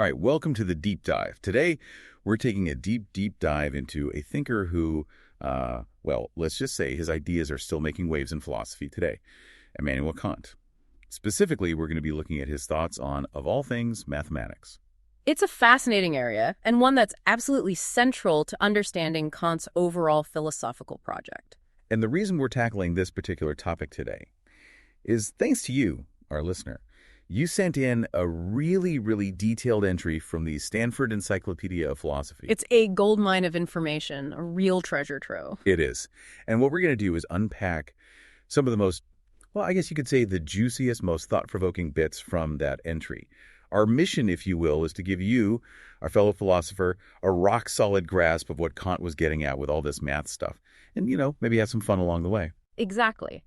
All right, welcome to the deep dive. Today, we're taking a deep dive into a thinker who, let's just say his ideas are still making waves in philosophy today, Immanuel Kant. Specifically, we're going to be looking at his thoughts on, of all things, mathematics. It's a fascinating area, and one that's absolutely central to understanding Kant's overall philosophical project. And the reason we're tackling this particular topic today is thanks to you, our listener. You sent in a really detailed entry from the Stanford Encyclopedia of Philosophy. It's a goldmine of information, a real treasure trove. It is. And what we're going to do is unpack some of the most, I guess you could say the juiciest, most thought-provoking bits from that entry. Our mission, if you will, is to give you, our fellow philosopher, a rock-solid grasp of what Kant was getting at with all this math stuff. And, maybe have some fun along the way. Exactly.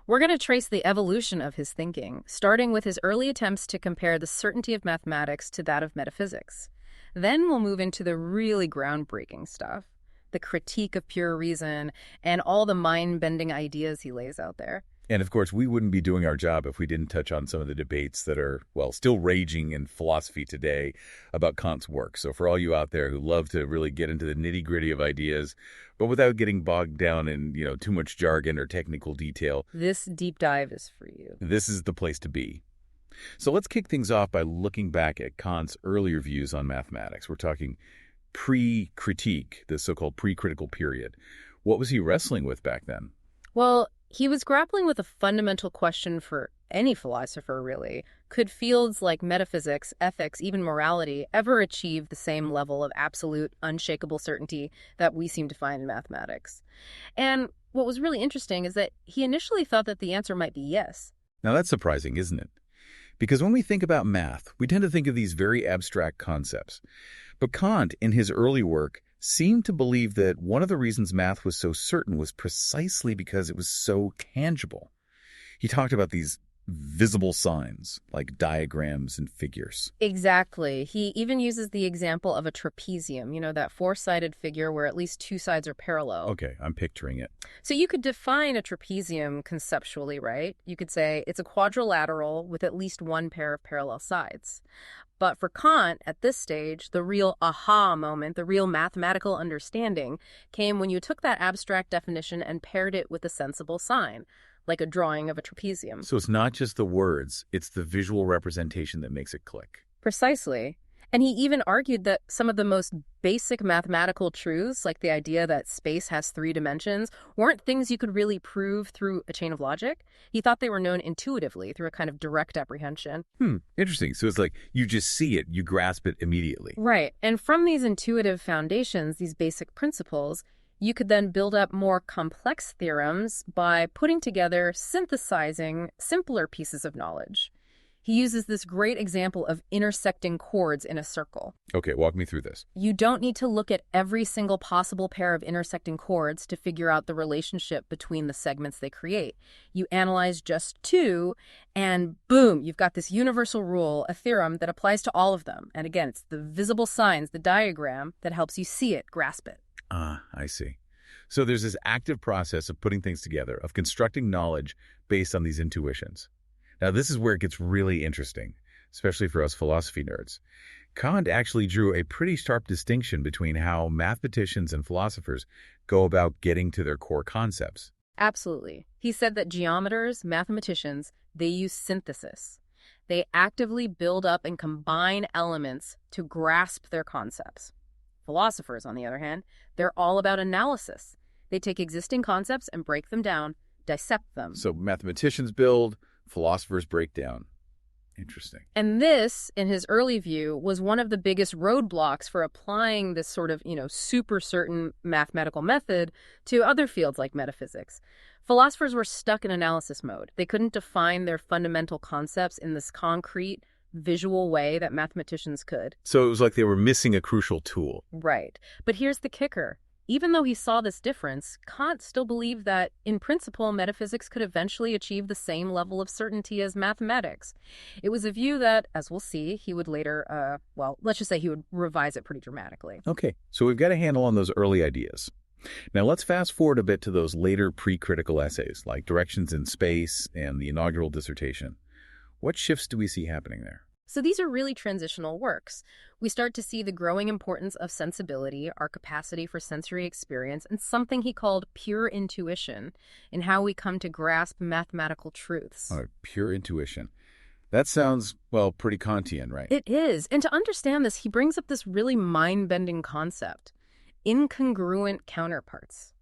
We're going to trace the evolution of his thinking, starting with his early attempts to compare the certainty of mathematics to that of metaphysics. Then we'll move into the really groundbreaking stuff, the critique of pure reason, and all the mind-bending ideas he lays out there. And of course, we wouldn't be doing our job if we didn't touch on some of the debates that are, still raging in philosophy today about Kant's work. So for all you out there who love to really get into the nitty-gritty of ideas, but without getting bogged down in, too much jargon or technical detail, this deep dive is for you. This is the place to be. So let's kick things off by looking back at Kant's earlier views on mathematics. We're talking pre-critique, the so-called pre-critical period. What was he wrestling with back then? Well, he was grappling with a fundamental question for any philosopher, really. Could fields like metaphysics, ethics, even morality ever achieve the same level of absolute, unshakable certainty that we seem to find in mathematics? And what was really interesting is that he initially thought that the answer might be yes. Now that's surprising, isn't it? Because when we think about math, we tend to think of these very abstract concepts. But Kant, in his early work, seemed to believe that one of the reasons math was so certain was precisely because it was so tangible. He talked about these visible signs, like diagrams and figures. Exactly. He even uses the example of a trapezium, that four-sided figure where at least two sides are parallel. Okay, I'm picturing it. So you could define a trapezium conceptually, right? You could say it's a quadrilateral with at least one pair of parallel sides. But for Kant, at this stage, the real aha moment, the real mathematical understanding, came when you took that abstract definition and paired it with a sensible sign, like a drawing of a trapezium. So it's not just the words, it's the visual representation that makes it click. Precisely. And he even argued that some of the most basic mathematical truths, like the idea that space has three dimensions, weren't things you could really prove through a chain of logic. He thought they were known intuitively through a kind of direct apprehension. Interesting. So it's like you just see it, you grasp it immediately. Right. And from these intuitive foundations, these basic principles, you could then build up more complex theorems by putting together, synthesizing simpler pieces of knowledge. He uses this great example of intersecting chords in a circle. Okay, walk me through this. You don't need to look at every single possible pair of intersecting chords to figure out the relationship between the segments they create. You analyze just two, and boom, you've got this universal rule, a theorem that applies to all of them. And again, it's the visible signs, the diagram, that helps you see it, grasp it. I see. So there's this active process of putting things together, of constructing knowledge based on these intuitions. Now, this is where it gets really interesting, especially for us philosophy nerds. Kant actually drew a pretty sharp distinction between how mathematicians and philosophers go about getting to their core concepts. Absolutely. He said that geometers, mathematicians, they use synthesis. They actively build up and combine elements to grasp their concepts. Philosophers, on the other hand, they're all about analysis. They take existing concepts and break them down, dissect them. So mathematicians build, philosophers break down. Interesting. And this, in his early view, was one of the biggest roadblocks for applying this sort of, super certain mathematical method to other fields like metaphysics. Philosophers were stuck in analysis mode. They couldn't define their fundamental concepts in this concrete, visual way that mathematicians could. So it was like they were missing a crucial tool. Right. But here's the kicker. Even though he saw this difference, Kant still believed that, in principle, metaphysics could eventually achieve the same level of certainty as mathematics. It was a view that, as we'll see, he would later, let's just say he would revise it pretty dramatically. Okay, so we've got a handle on those early ideas. Now let's fast forward a bit to those later pre-critical essays, like Directions in Space and the inaugural dissertation. What shifts do we see happening there? So these are really transitional works. We start to see the growing importance of sensibility, our capacity for sensory experience, and something he called pure intuition in how we come to grasp mathematical truths. Pure intuition. That sounds, well, pretty Kantian, right? It is. And to understand this, he brings up this really mind-bending concept, incongruent counterparts.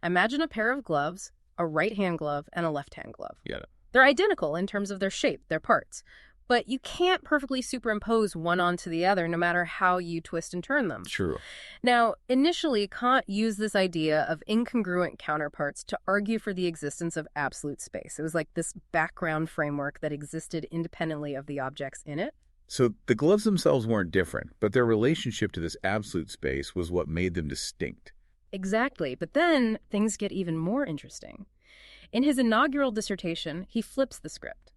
Imagine a pair of gloves, a right-hand glove and a left-hand glove. Yeah. They're identical in terms of their shape, their parts. But you can't perfectly superimpose one onto the other no matter how you twist and turn them. True. Now, initially, Kant used this idea of incongruent counterparts to argue for the existence of absolute space. It was like this background framework that existed independently of the objects in it. So the gloves themselves weren't different, but their relationship to this absolute space was what made them distinct. Exactly. But then things get even more interesting. In his inaugural dissertation, he flips the script.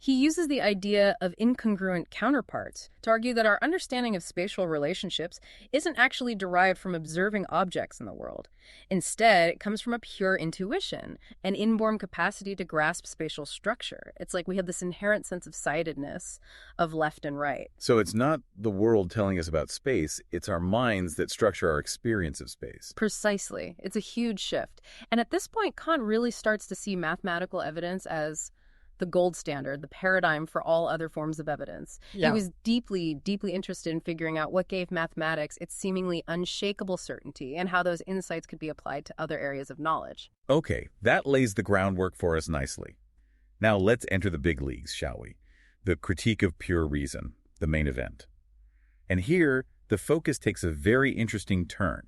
He uses the idea of incongruent counterparts to argue that our understanding of spatial relationships isn't actually derived from observing objects in the world. Instead, it comes from a pure intuition, an inborn capacity to grasp spatial structure. It's like we have this inherent sense of sightedness of left and right. So it's not the world telling us about space, it's our minds that structure our experience of space. Precisely. It's a huge shift. And at this point, Kant really starts to see mathematical evidence as the gold standard, the paradigm for all other forms of evidence. Yeah. He was deeply, deeply interested in figuring out what gave mathematics its seemingly unshakable certainty and how those insights could be applied to other areas of knowledge. Okay, that lays the groundwork for us nicely. Now let's enter the big leagues, shall we? The critique of pure reason, the main event. And here, the focus takes a very interesting turn.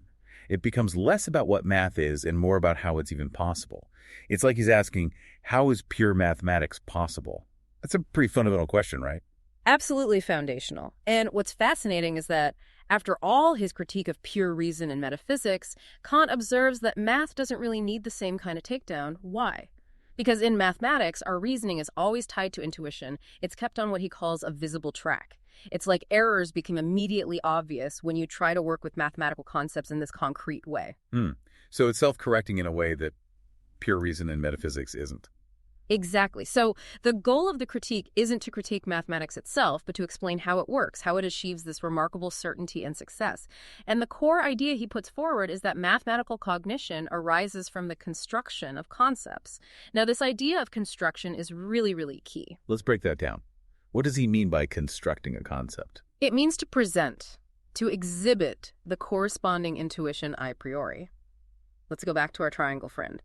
It becomes less about what math is and more about how it's even possible. It's like he's asking, how is pure mathematics possible? That's a pretty fundamental question, right? Absolutely foundational. And what's fascinating is that after all his critique of pure reason and metaphysics, Kant observes that math doesn't really need the same kind of takedown. Why? Because in mathematics, our reasoning is always tied to intuition. It's kept on what he calls a visible track. It's like errors become immediately obvious when you try to work with mathematical concepts in this concrete way. So it's self-correcting in a way that pure reason and metaphysics isn't. Exactly. So the goal of the critique isn't to critique mathematics itself, but to explain how it works, how it achieves this remarkable certainty and success. And the core idea he puts forward is that mathematical cognition arises from the construction of concepts. Now, this idea of construction is really, really key. Let's break that down. What does he mean by constructing a concept? It means to present, to exhibit the corresponding intuition a priori. Let's go back to our triangle friend.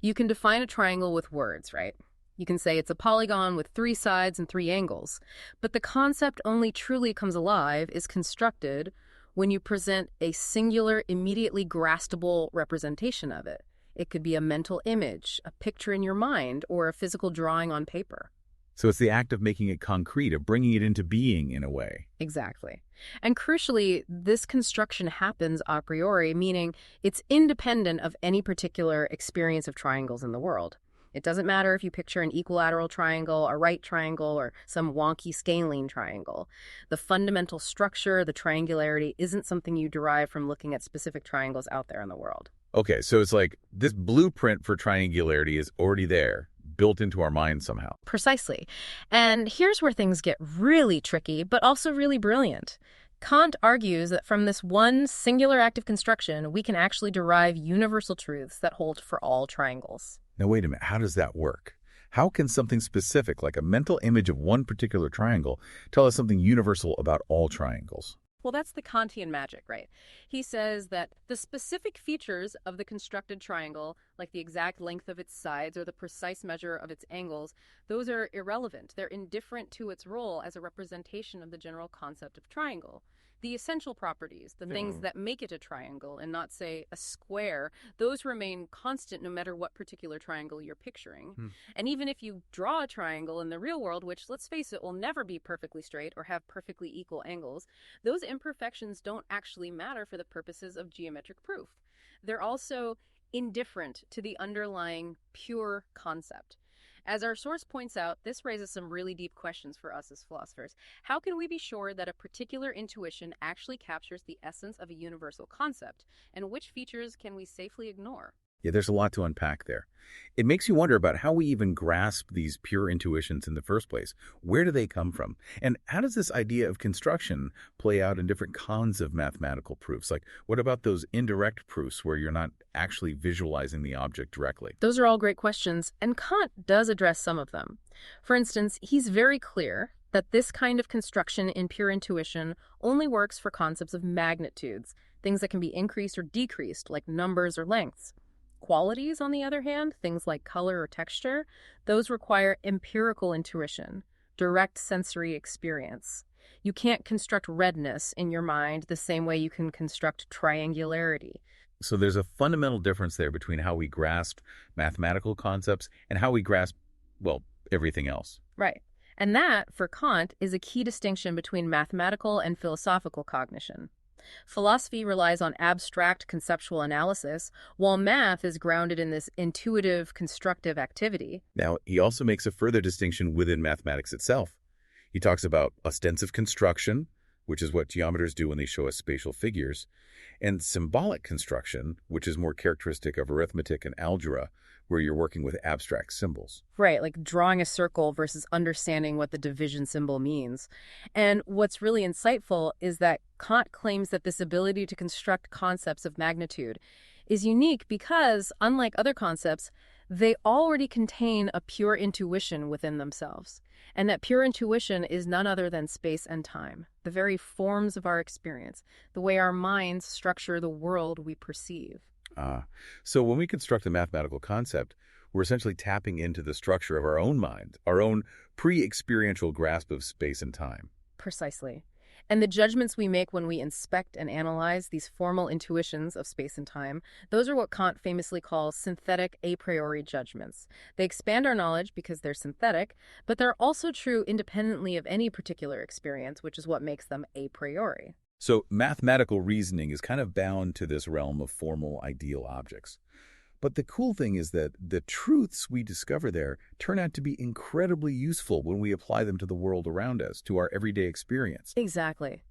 You can define a triangle with words, right? You can say it's a polygon with 3 sides and 3 angles. But the concept only truly comes alive, is constructed, when you present a singular, immediately graspable representation of it. It could be a mental image, a picture in your mind, or a physical drawing on paper. So it's the act of making it concrete, of bringing it into being in a way. Exactly. And crucially, this construction happens a priori, meaning it's independent of any particular experience of triangles in the world. It doesn't matter if you picture an equilateral triangle, a right triangle, or some wonky scalene triangle. The fundamental structure, the triangularity, isn't something you derive from looking at specific triangles out there in the world. Okay, so it's like this blueprint for triangularity is already there, built into our minds somehow. Precisely. And here's where things get really tricky, but also really brilliant. Kant argues that from this one singular act of construction, we can actually derive universal truths that hold for all triangles. Now, wait a minute. How does that work? How can something specific, like a mental image of one particular triangle, tell us something universal about all triangles? Well, that's the Kantian magic, right? He says that the specific features of the constructed triangle, like the exact length of its sides or the precise measure of its angles, those are irrelevant. They're indifferent to its role as a representation of the general concept of triangle. The essential properties, the things that make it a triangle and not, say, a square, those remain constant no matter what particular triangle you're picturing. And even if you draw a triangle in the real world, which, let's face it, will never be perfectly straight or have perfectly equal angles, those imperfections don't actually matter for the purposes of geometric proof. They're also indifferent to the underlying pure concept. As our source points out, this raises some really deep questions for us as philosophers. How can we be sure that a particular intuition actually captures the essence of a universal concept? And which features can we safely ignore? Yeah, there's a lot to unpack there. It makes you wonder about how we even grasp these pure intuitions in the first place. Where do they come from? And how does this idea of construction play out in different kinds of mathematical proofs? Like, what about those indirect proofs where you're not actually visualizing the object directly? Those are all great questions, and Kant does address some of them. For instance, he's very clear that this kind of construction in pure intuition only works for concepts of magnitudes, things that can be increased or decreased, like numbers or lengths. Qualities, on the other hand, things like color or texture, those require empirical intuition, direct sensory experience. You can't construct redness in your mind the same way you can construct triangularity. So there's a fundamental difference there between how we grasp mathematical concepts and how we grasp, well, everything else. Right. And that, for Kant, is a key distinction between mathematical and philosophical cognition. Philosophy relies on abstract conceptual analysis, while math is grounded in this intuitive, constructive activity. Now, he also makes a further distinction within mathematics itself. He talks about ostensive construction, which is what geometers do when they show us spatial figures, and symbolic construction, which is more characteristic of arithmetic and algebra, where you're working with abstract symbols. Right, like drawing a circle versus understanding what the division symbol means. And what's really insightful is that Kant claims that this ability to construct concepts of magnitude is unique because, unlike other concepts, they already contain a pure intuition within themselves. And that pure intuition is none other than space and time, the very forms of our experience, the way our minds structure the world we perceive. So when we construct a mathematical concept, we're essentially tapping into the structure of our own mind, our own pre-experiential grasp of space and time. Precisely. And the judgments we make when we inspect and analyze these formal intuitions of space and time, those are what Kant famously calls synthetic a priori judgments. They expand our knowledge because they're synthetic, but they're also true independently of any particular experience, which is what makes them a priori. So mathematical reasoning is kind of bound to this realm of formal ideal objects. But the cool thing is that the truths we discover there turn out to be incredibly useful when we apply them to the world around us, to our everyday experience. Exactly.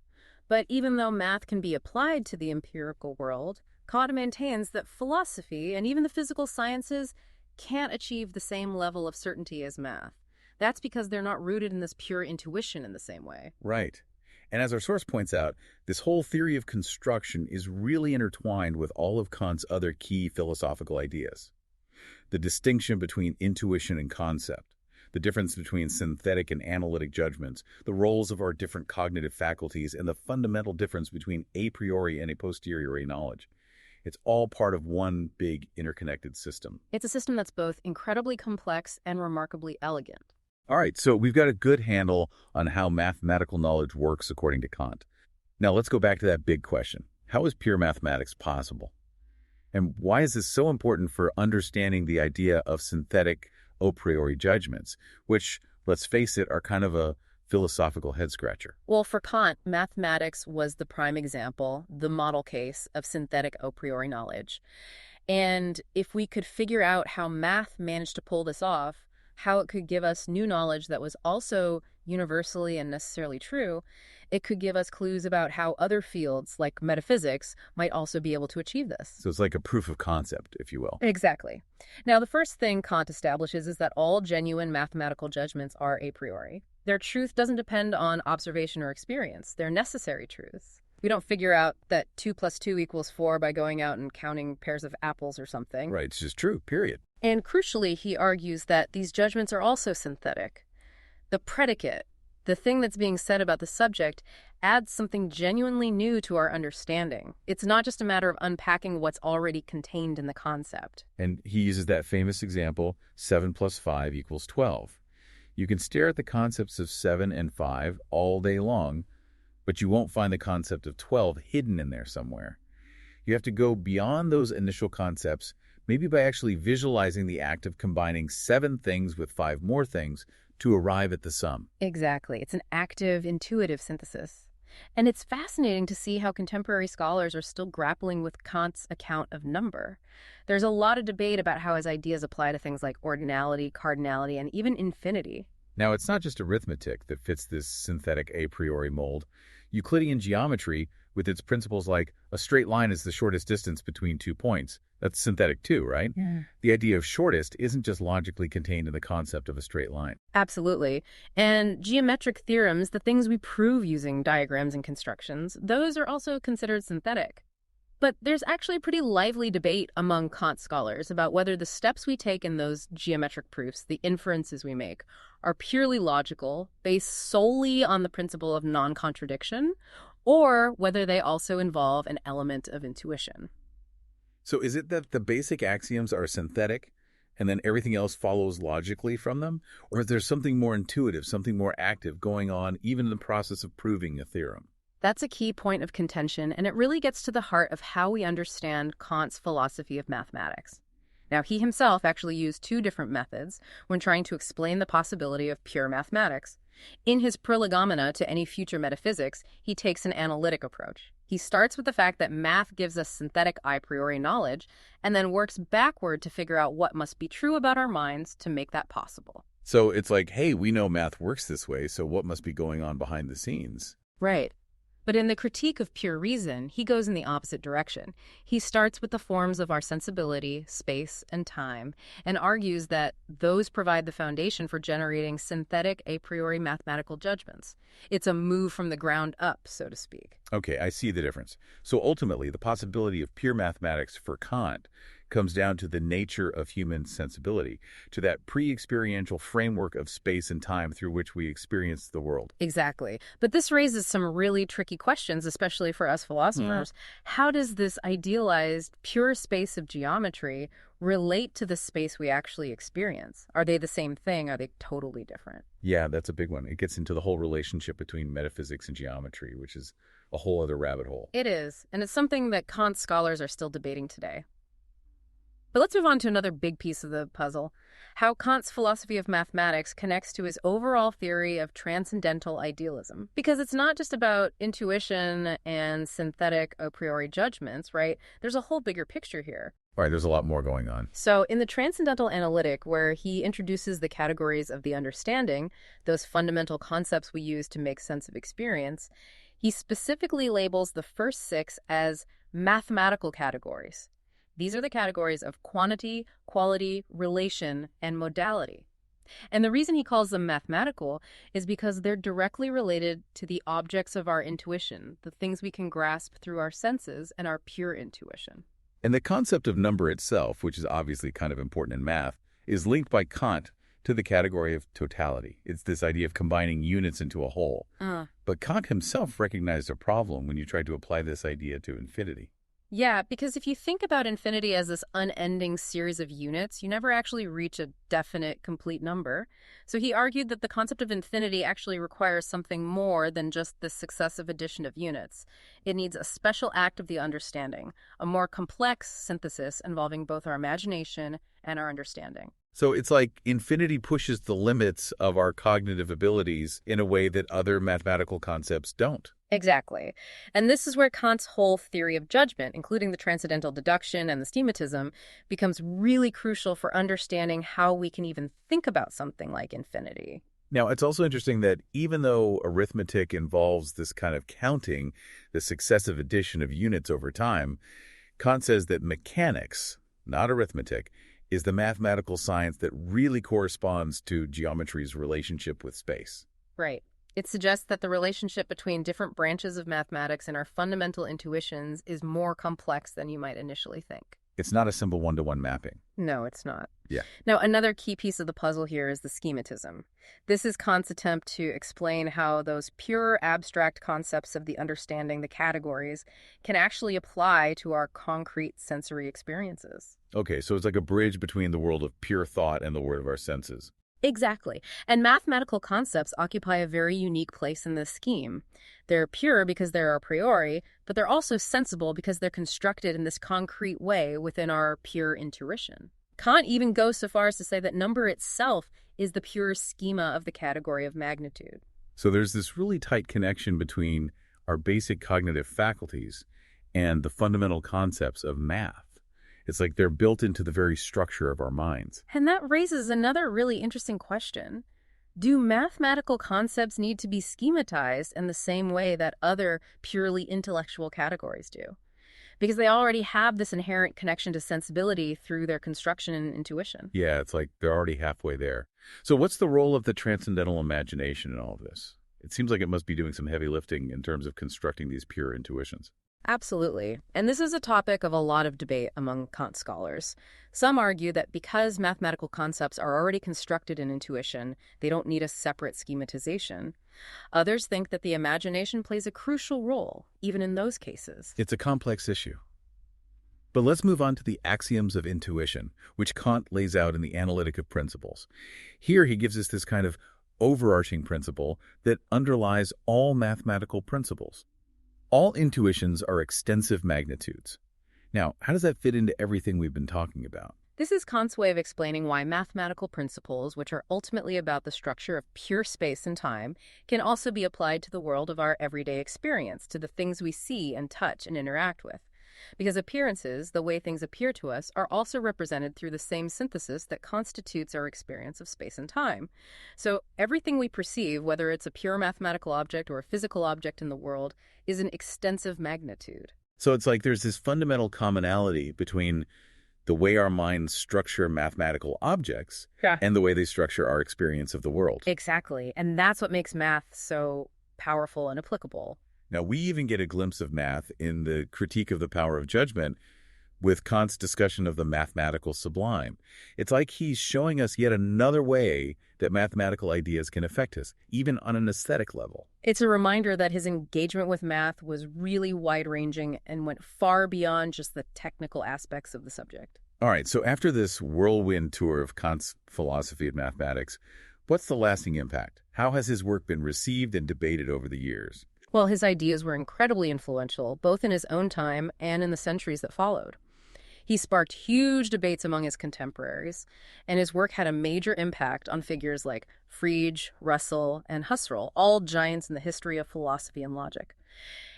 But even though math can be applied to the empirical world, Kant maintains that philosophy and even the physical sciences can't achieve the same level of certainty as math. That's because they're not rooted in this pure intuition in the same way. Right. And as our source points out, this whole theory of construction is really intertwined with all of Kant's other key philosophical ideas. The distinction between intuition and concept, the difference between synthetic and analytic judgments, the roles of our different cognitive faculties, and the fundamental difference between a priori and a posteriori knowledge. It's all part of one big interconnected system. It's a system that's both incredibly complex and remarkably elegant. All right, so we've got a good handle on how mathematical knowledge works according to Kant. Now let's go back to that big question. How is pure mathematics possible? And why is this so important for understanding the idea of synthetic a priori judgments, which, let's face it, are kind of a philosophical head-scratcher? Well, for Kant, mathematics was the prime example, the model case of synthetic a priori knowledge. And if we could figure out how math managed to pull this off, how it could give us new knowledge that was also universally and necessarily true, it could give us clues about how other fields, like metaphysics, might also be able to achieve this. So it's like a proof of concept, if you will. Exactly. Now, the first thing Kant establishes is that all genuine mathematical judgments are a priori. Their truth doesn't depend on observation or experience. They're necessary truths. We don't figure out that 2 + 2 = 4 by going out and counting pairs of apples or something. Right, it's just true, period. And crucially, he argues that these judgments are also synthetic. The predicate, the thing that's being said about the subject, adds something genuinely new to our understanding. It's not just a matter of unpacking what's already contained in the concept. And he uses that famous example, 7 + 5 = 12. You can stare at the concepts of 7 and 5 all day long, but you won't find the concept of 12 hidden in there somewhere. You have to go beyond those initial concepts, maybe by actually visualizing the act of combining 7 things with 5 more things to arrive at the sum. Exactly. It's an active, intuitive synthesis. And it's fascinating to see how contemporary scholars are still grappling with Kant's account of number. There's a lot of debate about how his ideas apply to things like ordinality, cardinality, and even infinity. Now, it's not just arithmetic that fits this synthetic a priori mold. Euclidean geometry, with its principles like a straight line is the shortest distance between 2 points, that's synthetic too, right? Yeah. The idea of shortest isn't just logically contained in the concept of a straight line. Absolutely. And geometric theorems, the things we prove using diagrams and constructions, those are also considered synthetic. But there's actually a pretty lively debate among Kant scholars about whether the steps we take in those geometric proofs, the inferences we make, are purely logical, based solely on the principle of non-contradiction, or whether they also involve an element of intuition. So is it that the basic axioms are synthetic and then everything else follows logically from them? Or is there something more intuitive, something more active going on even in the process of proving a theorem? That's a key point of contention, and it really gets to the heart of how we understand Kant's philosophy of mathematics. Now, he himself actually used two different methods when trying to explain the possibility of pure mathematics. In his Prolegomena to any future metaphysics, he takes an analytic approach. He starts with the fact that math gives us synthetic a priori knowledge, and then works backward to figure out what must be true about our minds to make that possible. So it's like, hey, we know math works this way, so what must be going on behind the scenes? Right. But in the critique of pure reason, he goes in the opposite direction. He starts with the forms of our sensibility, space, and time, and argues that those provide the foundation for generating synthetic a priori mathematical judgments. It's a move from the ground up, so to speak. Okay, I see the difference. So ultimately, the possibility of pure mathematics for Kant comes down to the nature of human sensibility, to that pre-experiential framework of space and time through which we experience the world. Exactly. But this raises some really tricky questions, especially for us philosophers. How does this idealized pure space of geometry relate to the space we actually experience? Are they the same thing? Are they totally different? Yeah, that's a big one. It gets into the whole relationship between metaphysics and geometry, which is a whole other rabbit hole. It is, and it's something that Kant scholars are still debating today. But let's move on to another big piece of the puzzle, how Kant's philosophy of mathematics connects to his overall theory of transcendental idealism. Because it's not just about intuition and synthetic a priori judgments, right? There's a whole bigger picture here. All right, there's a lot more going on. So in the Transcendental Analytic, where he introduces the categories of the understanding, those fundamental concepts we use to make sense of experience, he specifically labels the first 6 as mathematical categories. These are the categories of quantity, quality, relation, and modality. And the reason he calls them mathematical is because they're directly related to the objects of our intuition, the things we can grasp through our senses and our pure intuition. And the concept of number itself, which is obviously kind of important in math, is linked by Kant to the category of totality. It's this idea of combining units into a whole. But Kant himself recognized a problem when you tried to apply this idea to infinity. Yeah, because if you think about infinity as this unending series of units, you never actually reach a definite, complete number. So he argued that the concept of infinity actually requires something more than just the successive addition of units. It needs a special act of the understanding, a more complex synthesis involving both our imagination and our understanding. So it's like infinity pushes the limits of our cognitive abilities in a way that other mathematical concepts don't. Exactly. And this is where Kant's whole theory of judgment, including the transcendental deduction and the schematism, becomes really crucial for understanding how we can even think about something like infinity. Now, it's also interesting that even though arithmetic involves this kind of counting, the successive addition of units over time, Kant says that mechanics, not arithmetic, is the mathematical science that really corresponds to geometry's relationship with space. Right. It suggests that the relationship between different branches of mathematics and our fundamental intuitions is more complex than you might initially think. It's not a simple one-to-one mapping. No, it's not. Yeah. Now, another key piece of the puzzle here is the schematism. This is Kant's attempt to explain how those pure abstract concepts of the understanding, the categories, can actually apply to our concrete sensory experiences. Okay, so it's like a bridge between the world of pure thought and the world of our senses. Exactly. And mathematical concepts occupy a very unique place in this scheme. They're pure because they're a priori, but they're also sensible because they're constructed in this concrete way within our pure intuition. Kant even goes so far as to say that number itself is the pure schema of the category of magnitude. So there's this really tight connection between our basic cognitive faculties and the fundamental concepts of math. It's like they're built into the very structure of our minds. And that raises another really interesting question. Do mathematical concepts need to be schematized in the same way that other purely intellectual categories do? Because they already have this inherent connection to sensibility through their construction and intuition. Yeah, it's like they're already halfway there. So what's the role of the transcendental imagination in all of this? It seems like it must be doing some heavy lifting in terms of constructing these pure intuitions. Absolutely. And this is a topic of a lot of debate among Kant scholars. Some argue that because mathematical concepts are already constructed in intuition, they don't need a separate schematization. Others think that the imagination plays a crucial role, even in those cases. It's a complex issue. But let's move on to the axioms of intuition, which Kant lays out in the Analytic of Principles. Here he gives us this kind of overarching principle that underlies all mathematical principles. All intuitions are extensive magnitudes. Now, how does that fit into everything we've been talking about? This is Kant's way of explaining why mathematical principles, which are ultimately about the structure of pure space and time, can also be applied to the world of our everyday experience, to the things we see and touch and interact with. Because appearances, the way things appear to us, are also represented through the same synthesis that constitutes our experience of space and time. So everything we perceive, whether it's a pure mathematical object or a physical object in the world, is an extensive magnitude. So it's like there's this fundamental commonality between the way our minds structure mathematical objects and the way they structure our experience of the world. Exactly. And that's what makes math so powerful and applicable. Now, we even get a glimpse of math in the Critique of the Power of Judgment with Kant's discussion of the mathematical sublime. It's like he's showing us yet another way that mathematical ideas can affect us, even on an aesthetic level. It's a reminder that his engagement with math was really wide-ranging and went far beyond just the technical aspects of the subject. All right, so after this whirlwind tour of Kant's philosophy of mathematics, what's the lasting impact? How has his work been received and debated over the years? Well, his ideas were incredibly influential, both in his own time and in the centuries that followed. He sparked huge debates among his contemporaries, and his work had a major impact on figures like Frege, Russell, and Husserl, all giants in the history of philosophy and logic.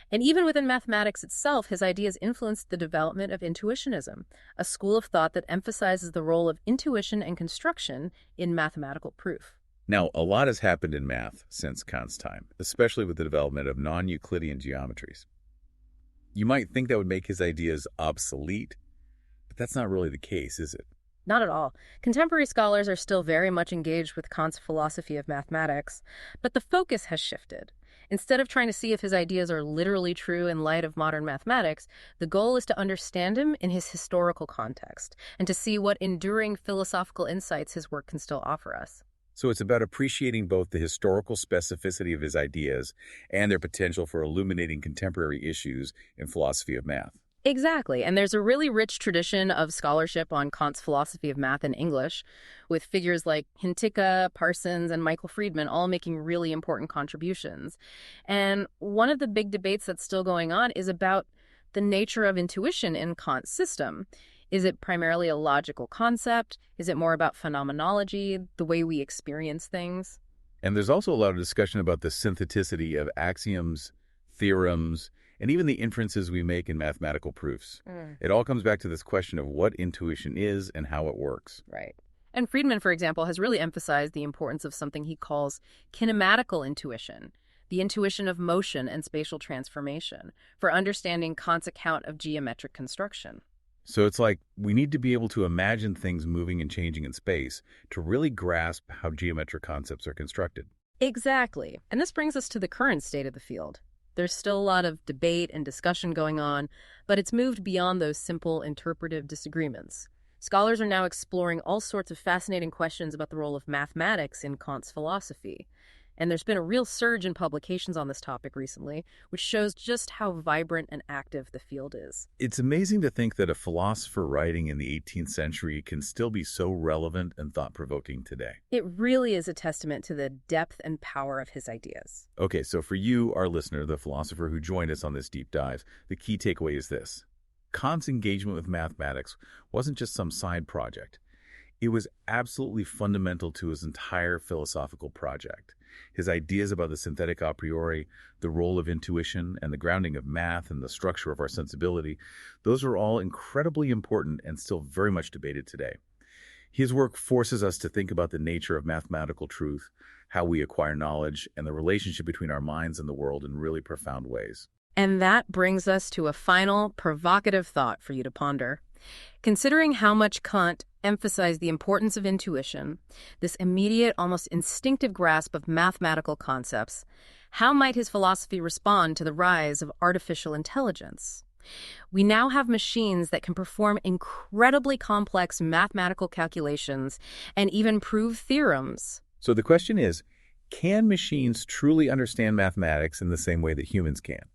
And even within mathematics itself, his ideas influenced the development of intuitionism, a school of thought that emphasizes the role of intuition and construction in mathematical proof. Now, a lot has happened in math since Kant's time, especially with the development of non-Euclidean geometries. You might think that would make his ideas obsolete, but that's not really the case, is it? Not at all. Contemporary scholars are still very much engaged with Kant's philosophy of mathematics, but the focus has shifted. Instead of trying to see if his ideas are literally true in light of modern mathematics, the goal is to understand him in his historical context and to see what enduring philosophical insights his work can still offer us. So it's about appreciating both the historical specificity of his ideas and their potential for illuminating contemporary issues in philosophy of math. Exactly, and there's a really rich tradition of scholarship on Kant's philosophy of math in English, with figures like Hintikka, Parsons, and Michael Friedman all making really important contributions. And one of the big debates that's still going on is about the nature of intuition in Kant's system. Is it primarily a logical concept? Is it more about phenomenology, the way we experience things? And there's also a lot of discussion about the syntheticity of axioms, theorems, and even the inferences we make in mathematical proofs. It all comes back to this question of what intuition is and how it works. Right. And Friedman, for example, has really emphasized the importance of something he calls kinematical intuition, the intuition of motion and spatial transformation, for understanding Kant's account of geometric construction. So it's like we need to be able to imagine things moving and changing in space to really grasp how geometric concepts are constructed. Exactly. And this brings us to the current state of the field. There's still a lot of debate and discussion going on, but it's moved beyond those simple interpretive disagreements. Scholars are now exploring all sorts of fascinating questions about the role of mathematics in Kant's philosophy. And there's been a real surge in publications on this topic recently, which shows just how vibrant and active the field is. It's amazing to think that a philosopher writing in the 18th century can still be so relevant and thought-provoking today. It really is a testament to the depth and power of his ideas. Okay, so for you, our listener, the philosopher who joined us on this deep dive, the key takeaway is this. Kant's engagement with mathematics wasn't just some side project. It was absolutely fundamental to his entire philosophical project. His ideas about the synthetic a priori, the role of intuition, and the grounding of math and the structure of our sensibility, those are all incredibly important and still very much debated today. His work forces us to think about the nature of mathematical truth, how we acquire knowledge, and the relationship between our minds and the world in really profound ways. And that brings us to a final, provocative thought for you to ponder. Considering how much Kant emphasized the importance of intuition, this immediate, almost instinctive grasp of mathematical concepts, how might his philosophy respond to the rise of artificial intelligence? We now have machines that can perform incredibly complex mathematical calculations and even prove theorems. So the question is, can machines truly understand mathematics in the same way that humans can?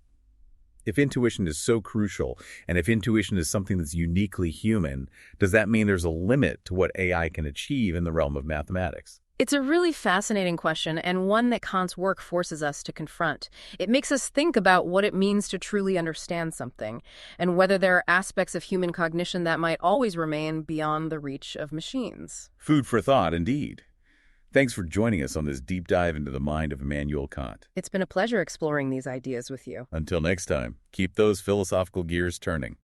If intuition is so crucial, and if intuition is something that's uniquely human, does that mean there's a limit to what AI can achieve in the realm of mathematics? It's a really fascinating question, and one that Kant's work forces us to confront. It makes us think about what it means to truly understand something, and whether there are aspects of human cognition that might always remain beyond the reach of machines. Food for thought, indeed. Thanks for joining us on this deep dive into the mind of Immanuel Kant. It's been a pleasure exploring these ideas with you. Until next time, keep those philosophical gears turning.